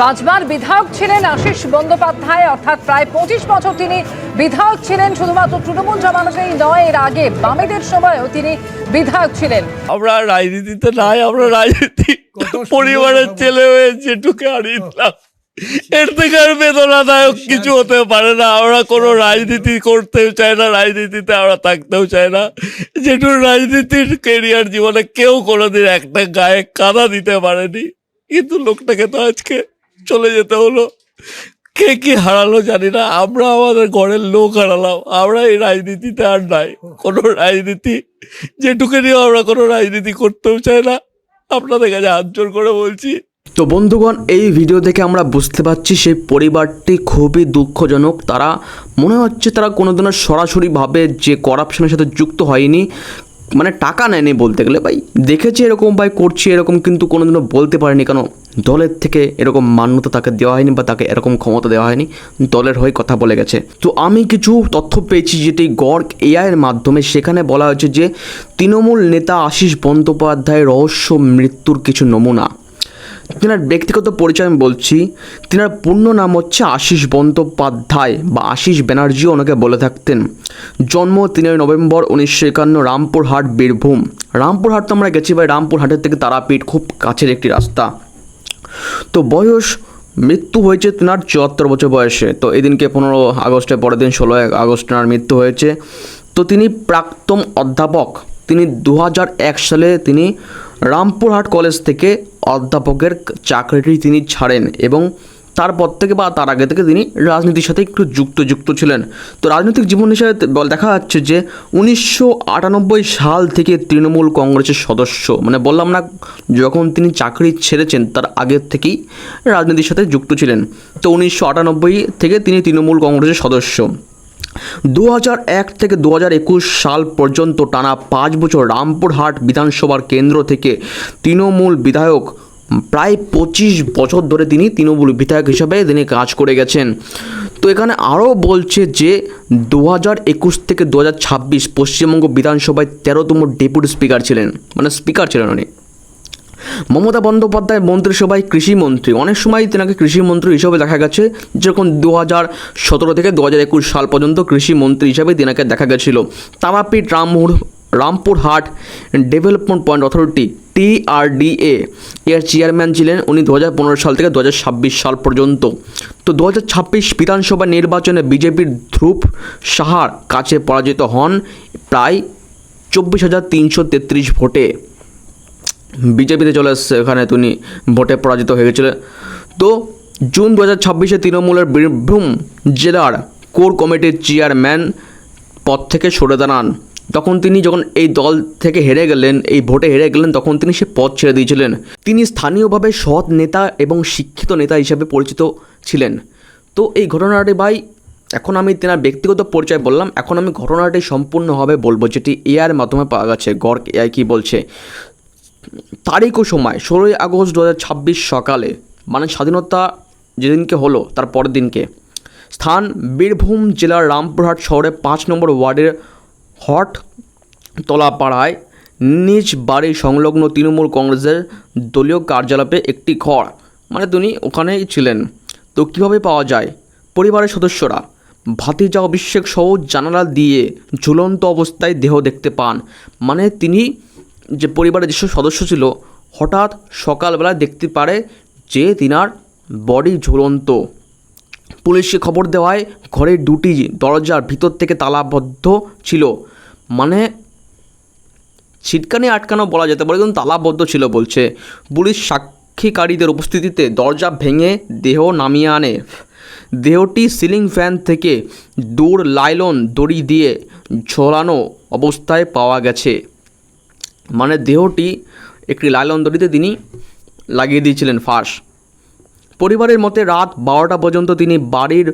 পাঁচবার বিধায়ক ছিলেন আশিস বন্দ্যোপাধ্যায়, অর্থাৎ প্রায় 25 বছর তিনি বিধায়ক ছিলেন। শুধুমাত্র তৃণমূল জামানাতেই নয়, এর আগে বামেদের সময়ও তিনি বিধায়ক ছিলেন। আমরা রাজনীতিতে নাই, আমরা রাজনীতি পরিবারের ছেলে হয়ে যেটুকু হারিয়ে দিলাম, এর থেকে আর বেদনাদায়ক কিছু হতে পারে না। আমরা কোনো রাজনীতি করতেও চাই না, রাজনীতিতে আমরা থাকতেও চাই না। যেটুকু রাজনীতির কেরিয়ার জীবনে কেউ কোনোদিন একটা গায়ে কাদা দিতে পারেনি, কিন্তু লোকটাকে তো আজকে চলে যেতে হলো। কে কি হারালো জানি না, আমরা আমাদের ঘরের লোক হারালাম। আমরা এই রাজনীতিতে আর নাই, কোনো রাজনীতি যেটুকু নিয়ে আমরা কোনো রাজনীতি করতেও চাই না। আপনাদের কাছে হাত জোর করে বলছি। তো বন্ধুগণ, এই ভিডিও থেকে আমরা বুঝতে পারছি সেই পরিবারটি খুবই দুঃখজনক। তারা মনে হচ্ছে তারা কোনোদিনও সরাসরিভাবে যে করাপশনের সাথে যুক্ত হয়নি, মানে টাকা নেয়নি বলতে গেলে। ভাই দেখেছি এরকম, ভাই করছি এরকম, কিন্তু কোনোদিনও বলতে পারেনি। কেন দলের থেকে এরকম মান্যতা তাকে দেওয়া হয়নি বা তাকে এরকম ক্ষমতা দেওয়া হয়নি, দলের হয়ে কথা বলে গেছে। তো আমি কিছু তথ্য পেয়েছি যেটি গড় এআইয়ের মাধ্যমে। সেখানে বলা হয়েছে যে তৃণমূল নেতা আশিস বন্দ্যোপাধ্যায়ের রহস্য মৃত্যুর কিছু নমুনা। তেনার ব্যক্তিগত পরিচয় আমি বলছি, তেনার পূর্ণ নাম হচ্ছে আশিস বন্দ্যোপাধ্যায় বা আশিস ব্যানার্জিও ওনাকে বলে থাকতেন। জন্ম 3 নভেম্বর 1951, রামপুরহাট, বীরভূম। রামপুরহাট তো আমরা গেছি ভাই, রামপুরহাটের থেকে তারাপীঠ খুব কাছের একটি রাস্তা। তো বয়স, মৃত্যু হয়েছে তেনার 74 বছর বয়সে। তো এই দিনকে 15 আগস্টের পরের দিন 16 আগস্ট তেনার মৃত্যু হয়েছে। তো তিনি প্রাক্তন অধ্যাপক। তিনি 2001 সালে তিনি রামপুরহাট কলেজ থেকে অধ্যাপকের চাকরিটি তিনি ছাড়েন এবং তারপর থেকে বা তার আগে থেকে তিনি রাজনীতির সাথে একটু যুক্ত ছিলেন। তো রাজনৈতিক জীবন হিসাবে দেখা যাচ্ছে যে 1998 সাল থেকে তৃণমূল কংগ্রেসের সদস্য, মানে বললাম না যখন তিনি চাকরি ছেড়েছেন তার আগের থেকেই রাজনীতির সাথে যুক্ত ছিলেন। তো 1998 থেকে তিনি তৃণমূল কংগ্রেসের সদস্য। 2001 থেকে 2021 সাল পর্যন্ত টানা 5 বছর রামপুরহাট বিধানসভার কেন্দ্র থেকে তৃণমূল বিধায়ক। প্রায় 25 বছর ধরে তিনি তৃণমূল বিধায়ক হিসাবে তিনি কাজ করে গেছেন। তো এখানে আরও বলছে যে 2021 থেকে 2026 পশ্চিমবঙ্গ বিধানসভায় 13তম ডেপুটি স্পিকার ছিলেন, মানে স্পিকার ছিলেন উনি। মমতা বন্দ্যোপাধ্যায় মন্ত্রিসভায় কৃষিমন্ত্রী, অনেক সময় তেনাকে কৃষিমন্ত্রী হিসেবে দেখা গেছে, যখন 2017 থেকে 2021 সাল পর্যন্ত কৃষিমন্ত্রী হিসাবে তেনাকে দেখা গেছিল। Tarapith Rampurhat development point authority TRDA এর চেয়ারম্যান ছিলেন উনি 2015 সাল থেকে 2026 সাল পর্যন্ত। তো 2026 বিধানসভা নির্বাচনে বিজেপির ধ্রুব সাহার কাছে পরাজিত হন প্রায় 24,333 ভোটে। বিজেপিতে চলে এসছে, এখানে তিনি ভোটে পরাজিত হয়ে গেছিলেন। তো জুন 2026-এ তৃণমূলের বীরভূম জেলার কোর কমিটির চেয়ারম্যান পদ থেকে সরে দাঁড়ান। তখন তিনি যখন এই দল থেকে হেরে গেলেন, এই ভোটে হেরে গেলেন, তখন তিনি সে পদ ছেড়ে দিয়েছিলেন। তিনি স্থানীয়ভাবে সৎ নেতা এবং শিক্ষিত নেতা হিসেবে পরিচিত ছিলেন। তো এই ঘটনাটি ভাই, এখন আমি তেনার ব্যক্তিগত পরিচয় বললাম, এখন আমি ঘটনাটি সম্পূর্ণভাবে বলবো যেটি এআইয়ের মাধ্যমে পাওয়া গেছে। গড় এআই কী বলছে, তারিখ ও সময় 16 আগস্ট 2026 সকালে, মানে স্বাধীনতা যেদিনকে হলো তার পরের দিনকে। স্থান বীরভূম জেলার রামপুরহাট শহরে 5 নম্বর ওয়ার্ডের হটতলাপাড়ায় নিজ বাড়ি সংলগ্ন তৃণমূল কংগ্রেসের দলীয় কার্যালয়ে একটি ঘর, মানে তিনি ওখানেই ছিলেন। তো কীভাবে পাওয়া যায়, পরিবারের সদস্যরা ভাতিজা অভিষেক সহ জানালা দিয়ে ঝুলন্ত অবস্থায় দেহ দেখতে পান। মানে তিনি যে পরিবারের যেসব সদস্য ছিল হঠাৎ সকালবেলা দেখতে পারে যে তিনার বডি ঝুলন্ত। পুলিশকে খবর দেওয়ায় ঘরের 2টি দরজার ভিতর থেকে তালাবদ্ধ ছিল, মানে ছিটকানি আটকানো বলা যেতে পারে, কিন্তু তালাবদ্ধ ছিল বলছে। পুলিশ সাক্ষীকারীদের উপস্থিতিতে দরজা ভেঙে দেহ নামিয়ে আনে। দেহটি সিলিং ফ্যান থেকে দূর লাইলন দড়ি দিয়ে ঝোলানো অবস্থায় পাওয়া গেছে। মানে দেহটি একটি লাইলন দড়িতে তিনি লাগিয়ে দিয়েছিলেন ফাঁস। পরিবারের মতে রাত 12টা পর্যন্ত তিনি বাড়ির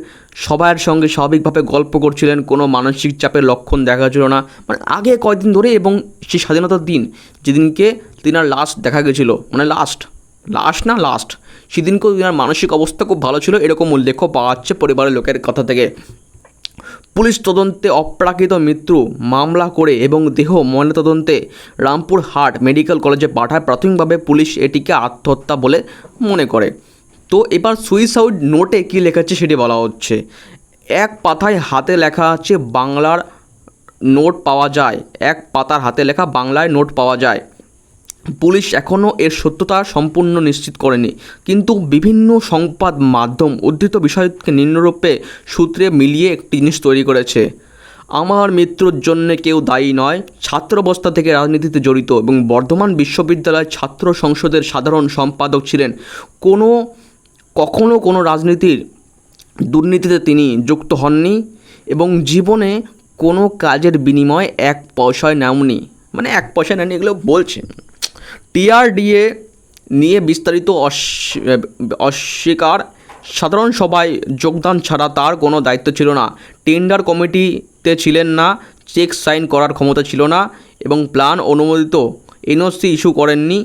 সবাইয়ের সঙ্গে স্বাভাবিকভাবে গল্প করছিলেন, কোনো মানসিক চাপের লক্ষণ দেখা ছিল না। মানে আগে কয়েকদিন ধরে, এবং সেই স্বাধীনতার দিন যেদিনকে তিনার লাস্ট দেখা গেছিলো, মানে লাস্ট সেদিনকেও তিনার মানসিক অবস্থা খুব ভালো ছিল, এরকম উল্লেখ পাওয়া যাচ্ছে পরিবারের লোকের কথা থেকে। পুলিশ তদন্তে অপ্রাকৃত মৃত্যু মামলা করে এবং দেহ ময়নাতদন্তে রামপুরহাট মেডিকেল কলেজে পাঠায়। প্রাথমিকভাবে পুলিশ এটিকে আত্মহত্যা বলে মনে করে। তো এবার সুইসাইড নোটে কী লেখা আছে সেটি বলা হচ্ছে। এক পাতায় হাতে লেখা আছে বাংলার নোট পাওয়া যায়, এক পাতার হাতে লেখা বাংলায় নোট পাওয়া যায়। পুলিশ এখনও এর সত্যতা সম্পূর্ণ নিশ্চিত করেনি, কিন্তু বিভিন্ন সংবাদ মাধ্যম উদ্ধৃত বিষয়কে নিম্নরূপে সূত্রে মিলিয়ে একটি জিনিস তৈরি করেছে। আমার মৃত্যুর জন্য কেউ দায়ী নয়। ছাত্রাবস্থা থেকে রাজনীতিতে জড়িত এবং বর্ধমান বিশ্ববিদ্যালয়ের ছাত্র সংসদের সাধারণ সম্পাদক ছিলেন। কখনো কোনো রাজনীতির দুর্নীতিতে তিনি যুক্ত হননি এবং জীবনে কোনো কাজের বিনিময়ে এক পয়সায় নেননি, মানে এক পয়সা নেননি এগুলো বলছেন। টিআরডিএ নিয়ে বিস্তারিত অস্বীকার। সাধারণ সভায় যোগদান ছাড়া তার কোনো দায়িত্ব ছিল না। টেন্ডার কমিটিতে ছিলেন না, চেক সাইন করার ক্ষমতা ছিল না এবং প্ল্যান অনুমোদিত এনওসি ইস্যু করেননি।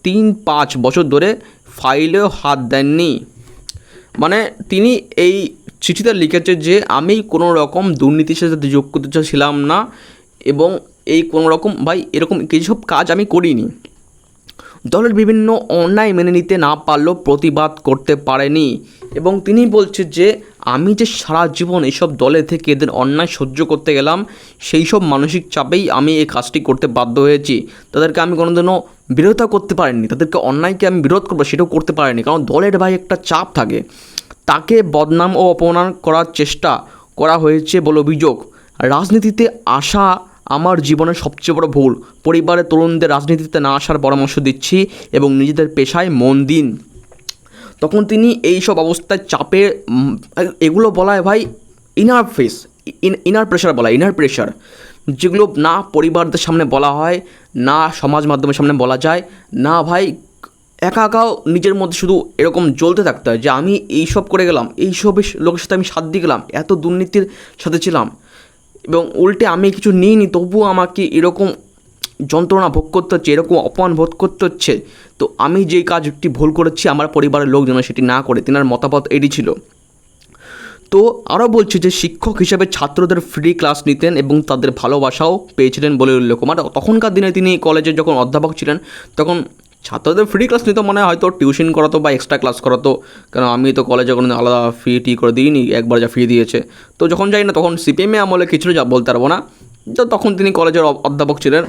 3.5 বছর ধরে ফাইলেও হাত দেননি। মানে তিনি এই চিঠিতে লিখেছে যে আমি কোনো রকম দুর্নীতির সাথে যুক্ত ছিলাম না এবং এই কোনো রকম এরকম কিছুসব কাজ আমি করিনি। দলের বিভিন্ন অন্যায় মেনে নিতে না পারলেও প্রতিবাদ করতে পারেনি এবং তিনি বলছে যে আমি যে সারা জীবন এইসব দলে থেকে এদের অন্যায় সহ্য করতে গেলাম, সেই সব মানসিক চাপেই আমি এই কাজটি করতে বাধ্য হয়েছি। তাদেরকে আমি কোনোদিনও বিরোধিতা করতে পারিনি, তাদেরকে অন্যায়কে আমি বিরোধ করবো সেটাও করতে পারিনি, কারণ দলের একটা চাপ থাকে। তাকে বদনাম ও অপমান করার চেষ্টা করা হয়েছে বলে অভিযোগ। রাজনীতিতে আসা আমার জীবনের সবচেয়ে বড় ভুল। পরিবারের তরুণদের রাজনীতিতে না আসার পরামর্শ দিচ্ছি এবং নিজেদের পেশায় মন দিন। তখন তিনি এই সব অবস্থায় চাপে এগুলো বলা হয় ইনার প্রেশার, যেগুলো না পরিবারদের সামনে বলা হয়, না সমাজ মাধ্যমের সামনে বলা যায় না। একাও নিজের মধ্যে শুধু এরকম জ্বলতে থাকতে হয় যে আমি এইসব করে গেলাম, এইসবের লোকের সাথে আমি সাথ দিয়ে গেলাম, এত দুর্নীতির সাথে ছিলাম এবং উল্টে আমি কিছু নিইনি, তবুও আমাকে এরকম যন্ত্রণা ভোগ করতে হচ্ছে, এরকম অপমান বোধ করতে হচ্ছে। তো আমি যেই কাজটি ভুল করেছি আমার পরিবারের লোক যেন সেটি না করে, তেনার মতামত এটি ছিল। তো আরও বলছে যে শিক্ষক হিসেবে ছাত্রদের ফ্রি ক্লাস নিতেন এবং তাদের ভালোবাসাও পেয়েছিলেন বলে উল্লেখ। মানে তখনকার দিনে তিনি কলেজে যখন অধ্যাপক ছিলেন তখন ছাত্রদের ফ্রি ক্লাস নিত, মানে হয়তো টিউশন করাতো বা এক্সট্রা ক্লাস করাতো, কারণ আমি তো কলেজে কোনো আলাদা ফি করে দিইনি, একবার যা ফি দিয়েছে। তো যখন যাই না তখন সিপিএমে আমলে কিছু যা বলতে পারবো না, তো তখন তিনি কলেজের অধ্যাপক ছিলেন।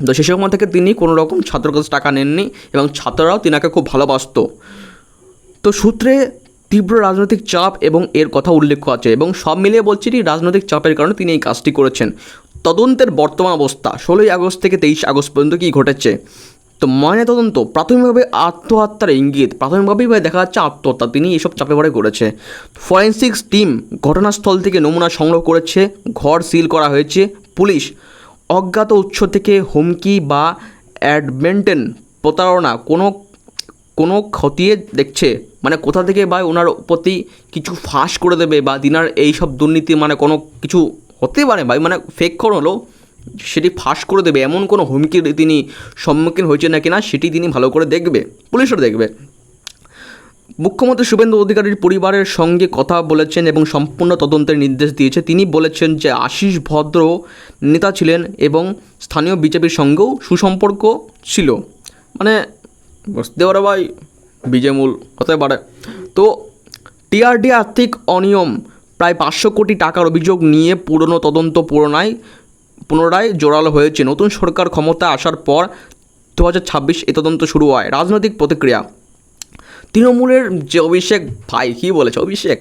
তো সে সময় থেকে তিনি কোনো রকম ছাত্রের কাছে টাকা নেননি এবং ছাত্ররাও তিনাকে খুব ভালোবাসত। তো সূত্রে তীব্র রাজনৈতিক চাপ এবং এর কথা উল্লেখ আছে এবং সব মিলিয়ে বলছি রাজনৈতিক চাপের কারণে তিনি এই কাজটি করেছেন। তদন্তের বর্তমান অবস্থা 16 আগস্ট থেকে 23 আগস্ট পর্যন্ত কী ঘটেছে। তো ময়নাতদন্ত প্রাথমিকভাবে আত্মহত্যার ইঙ্গিত, প্রাথমিকভাবেই দেখা যাচ্ছে আত্মহত্যা, তিনি এসব চাপে পড়ে করেছে। ফরেন্সিক্স টিম ঘটনাস্থল থেকে নমুনা সংগ্রহ করেছে, ঘর সিল করা হয়েছে। পুলিশ অজ্ঞাত উৎস থেকে হুমকি বা অ্যাডমেন্টেন প্রতারণা কোনো খতিয়ে দেখছে, মানে কোথা থেকে ওনার প্রতি কিছু ফাঁস করে দেবে বা দিনার এইসব দুর্নীতি মানে কোনো কিছু হতে পারে মানে ফেক খবর হলো সেটি ফাঁস করে দেবে এমন কোনো হুমকির তিনি সম্মুখীন হয়েছেন না কিনা সেটি তিনি ভালো করে দেখবে, পুলিশও দেখবে। মুখ্যমন্ত্রী শুভেন্দু অধিকারীর পরিবারের সঙ্গে কথা বলেছেন এবং সম্পূর্ণ তদন্তের নির্দেশ দিয়েছে। তিনি বলেছেন যে আশিস ভদ্র নেতা ছিলেন এবং স্থানীয় বিজেপির সঙ্গেও সুসম্পর্ক ছিল, মানে বুঝতে পারে বিজেমূল হতে পারে। তো টিআরডি আর্থিক অনিয়ম প্রায় 500 কোটি টাকার অভিযোগ নিয়ে পুরনো তদন্ত পুনরায় জোরালো হয়েছে। নতুন সরকার ক্ষমতায় আসার পর 2026 এই তদন্ত শুরু হয়। রাজনৈতিক প্রতিক্রিয়া, তৃণমূলের যে অভিষেক কী বলেছে অভিষেক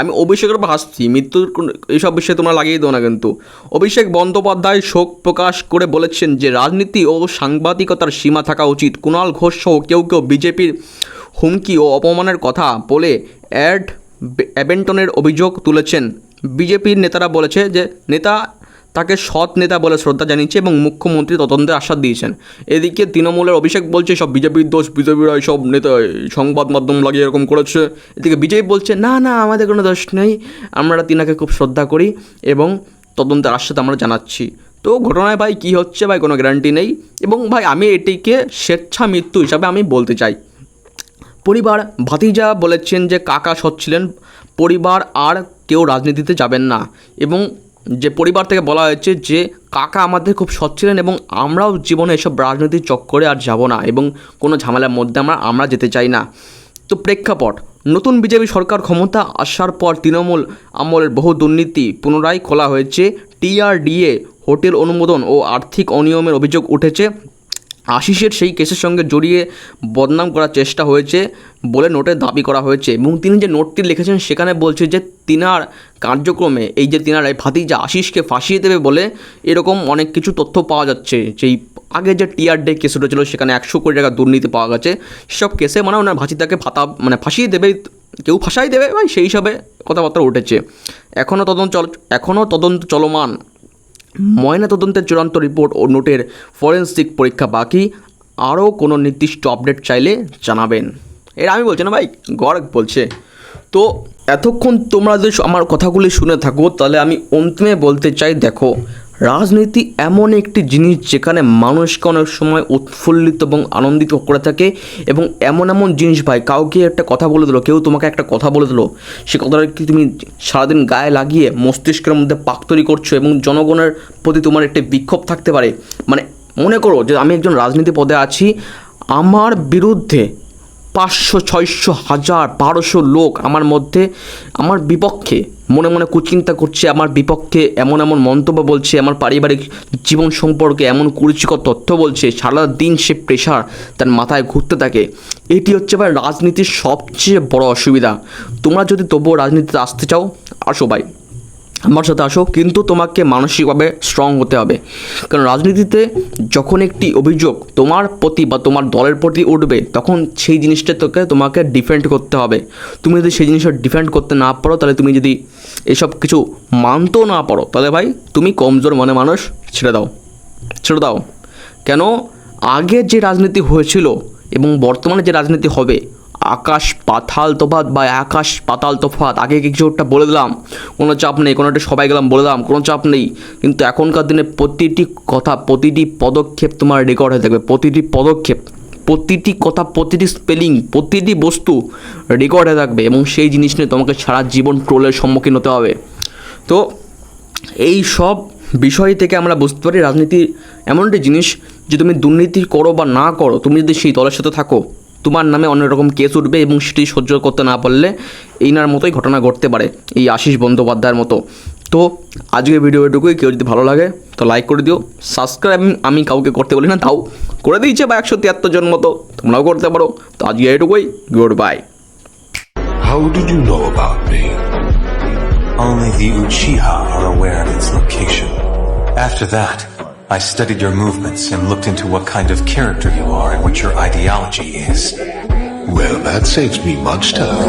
আমি অভিষেকের হাসছি, মৃত্যুর এইসব বিষয়ে তোমরা লাগিয়ে দাও না। কিন্তু অভিষেক বন্দ্যোপাধ্যায় শোক প্রকাশ করে বলেছেন যে রাজনীতি ও সাংবাদিকতার সীমা থাকা উচিত। কুণাল ঘোষ সহ কেউ বিজেপির হুমকি ও অপমানের কথা বলে অ্যাবেন্টনের অভিযোগ তুলেছেন। বিজেপির নেতারা বলেছে যে নেতা তাকে সৎ নেতা বলে শ্রদ্ধা জানিয়েছে এবং মুখ্যমন্ত্রী তদন্তের আশ্বাস দিয়েছেন। এদিকে তৃণমূলের অভিষেক বলছে সব বিজেপির দোষ, বিজেপিরা সব নেতা সংবাদ মাধ্যম লাগিয়ে এরকম করেছে। এদিকে বিজেপি বলছে না আমাদের কোনো দোষ নেই, আমরা তিনাকে খুব শ্রদ্ধা করি এবং তদন্তের আশ্বাস আমরা জানাচ্ছি। তো ঘটনায় কী হচ্ছে কোনো গ্যারান্টি নেই এবং আমি এটিকে স্বেচ্ছা মৃত্যু হিসাবে আমি বলতে চাই। পরিবার ভাতিজা বলেছেন যে কাকা সৎ ছিলেন, পরিবার আর কেউ রাজনীতিতে যাবেন না এবং যে পরিবার থেকে বলা হয়েছে যে কাকা আমাদের খুব সৎ ছিলেন এবং আমরাও জীবনে এসব রাজনীতির চক্করে আর যাব না এবং কোনো ঝামেলার মধ্যে আমরা যেতে চাই না। তো প্রেক্ষাপট, নতুন বিজেপি সরকার ক্ষমতা আসার পর তৃণমূল আমলের বহু দুর্নীতি পুনরায় খোলা হয়েছে। টিআরডিএ হোটেল অনুমোদন ও আর্থিক অনিয়মের অভিযোগ উঠেছে। আশিসের সেই কেসের সঙ্গে জড়িয়ে বদনাম করার চেষ্টা হয়েছে বলে নোটে দাবি করা হয়েছে এবং তিনি যে নোটটি লিখেছেন সেখানে বলছে যে তিনার কার্যক্রমে এই যে তিনার এই ভাতিজা আশিসকে ফাঁসিয়ে দেবে বলে এরকম অনেক কিছু তথ্য পাওয়া যাচ্ছে। যেই আগে যে টিআরডি কেস উঠেছিল সেখানে 100 কোটি টাকা দুর্নীতি পাওয়া গেছে, সেসব কেসে মানে ওনার ভাতিজাকে ফাঁসিয়ে দেবে, কেউ ফাঁসাই দেবে ভাই, সেই হিসাবে কথাবার্তা উঠেছে। এখনও তদন্ত চলমান। ময়না তদন্তের চূড়ান্ত রিপোর্ট ও নোটের ফরেন্সিক পরীক্ষা বাকি। আরও কোনো নির্দিষ্ট আপডেট চাইলে জানাবেন। এর আমি বলছি না ভাই, গর্গ বলছে। তো এতক্ষণ তোমরা যদি আমার কথাগুলি শুনে থাকো তাহলে আমি অন্তিমে বলতে চাই, দেখো রাজনীতি এমন একটি জিনিস যেখানে মানুষকে অনেক সময় উৎফুল্লিত এবং আনন্দিত করে থাকে এবং এমন জিনিস ভাই, কাউকে একটা কথা বলে দিল, কেউ তোমাকে একটা কথা বলে দিল, সে কথাটা কি তুমি সারাদিন গায়ে লাগিয়ে মস্তিষ্কের মধ্যে পাক তৈরি করছো এবং জনগণের প্রতি তোমার একটা বিক্ষোভ থাকতে পারে। মানে মনে করো যে আমি একজন রাজনীতি পদে আছি, আমার বিরুদ্ধে 500, 600, 1000, 1200 লোক আমার বিপক্ষে মনে মনে কুচিন্তা করছে, আমার বিপক্ষে এমন মন্তব্য বলছে, আমার পারিবারিক জীবন সম্পর্কে এমন কুরুচিকর তথ্য বলছে, সারাদিন সে প্রেশার তার মাথায় ঘুরতে থাকে। এটি হচ্ছে ভাই রাজনীতির সবচেয়ে বড় অসুবিধা। তোমরা যদি তবুও রাজনীতিতে আসতে চাও, আসো ভাই, আমার সাথে আসো, কিন্তু তোমাকে মানসিকভাবে স্ট্রং হতে হবে। কারণ রাজনীতিতে যখন একটি অভিযোগ তোমার প্রতি বা তোমার দলের প্রতি উঠবে, তখন সেই জিনিসটা তোমাকে ডিফেন্ড করতে হবে। তুমি যদি সেই জিনিসটা ডিফেন্ড করতে না পারো, তাহলে তুমি যদি এসব কিছু মানতেও না পারো, তাহলে ভাই তুমি কমজোর মানুষ, ছেড়ে দাও। কেন আগে যে রাজনীতি হয়েছিল এবং বর্তমানে যে রাজনীতি হবে, আকাশ পাতাল তফাৎ। আগে কিছু একটা বলে দিলাম, কোনো চাপ নেই, কোনো একটা সবাই গেলাম বলে দিলাম, কোনো চাপ নেই। কিন্তু এখনকার দিনে প্রতিটি কথা, প্রতিটি পদক্ষেপ তোমার রেকর্ড হয়ে থাকবে। প্রতিটি পদক্ষেপ, প্রতিটি কথা, প্রতিটি স্পেলিং, প্রতিটি বস্তু রেকর্ড হয়ে থাকবে এবং সেই জিনিস নিয়ে তোমাকে সারা জীবন ট্রোলের সম্মুখীন হতে হবে। তো এই সব বিষয় থেকে আমরা বুঝতে পারি রাজনীতি এমন একটি জিনিস যে তুমি দুর্নীতি করো বা না করো, তুমি যদি সেই দলের সাথে থাকো, তোমার নামে অনেক রকম কেস উঠবে এবং সেটি সহ্য করতে না পারলে এইনার মতোই ঘটনা ঘটতে পারে, এই আশিস বন্দ্যোপাধ্যায়ের মতো। তো আজকের ভিডিও এটুকুই। কেউ যদি ভালো লাগে তো লাইক করে দিও। সাবস্ক্রাইব আমি কাউকে করতে বলি না, তাও করে দিয়েছে বা 173 জন মতো, তোমরাও করতে পারো। তো আজকে এটুকুই, good bye. How did you know about me? Only the Uchiha are aware of its location. After that, I studied your movements and looked into what kind of character you are and what your ideology is. Well, that saves me much time.